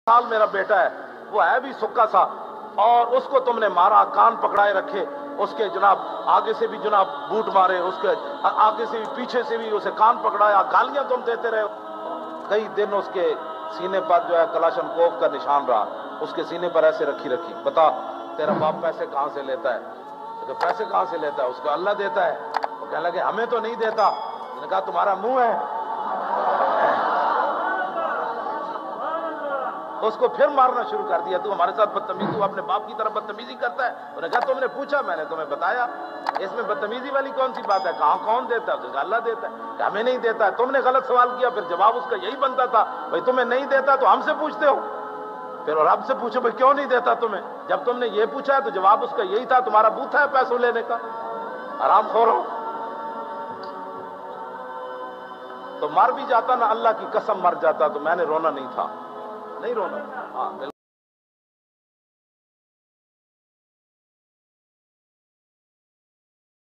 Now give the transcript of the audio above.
साल मेरा बेटा है, वो है भी सुक्का सा, और उसको तुमने मारा, कान पकड़ाए रखे, उसके जनाब आगे से भी जनाब बूट मारे, उसके आगे से भी पीछे से भी उसे कान पकड़ाया, गालियां तुम देते रहे। कई दिन उसके सीने पर जो है कलाशनकोव का निशान रहा, उसके सीने पर ऐसे रखी रखी। बता तेरा बाप पैसे कहाँ से लेता है? तो पैसे कहाँ से लेता है? उसको अल्लाह देता है। वो कहने लगे हमें तो नहीं देता। उसने कहा तुम्हारा मुंह है। उसको फिर मारना शुरू कर दिया, तू हमारे साथ बदतमीजी, तू अपने बाप की तरफ बदतमीजी करता है। उन्होंने कहा तुमने पूछा, मैंने तुम्हें बताया, इसमें बदतमीजी वाली कौन सी बात है? कहाँ कौन देता है? उसने अल्लाह देता है। हमें नहीं देता है। तुमने गलत सवाल किया, फिर जवाब उसका यही बनता था, भाई तुम्हें नहीं देता तो हमसे पूछते हो, फिर और आपसे पूछो भाई क्यों नहीं देता तुम्हें? जब तुमने ये पूछा है तो जवाब उसका यही था, तुम्हारा बूथा है पैसों लेने का, आराम खोरो। तो मर भी जाता ना, अल्लाह की कसम मर जाता, तो मैंने रोना नहीं था, नहीं रोना। हाँ।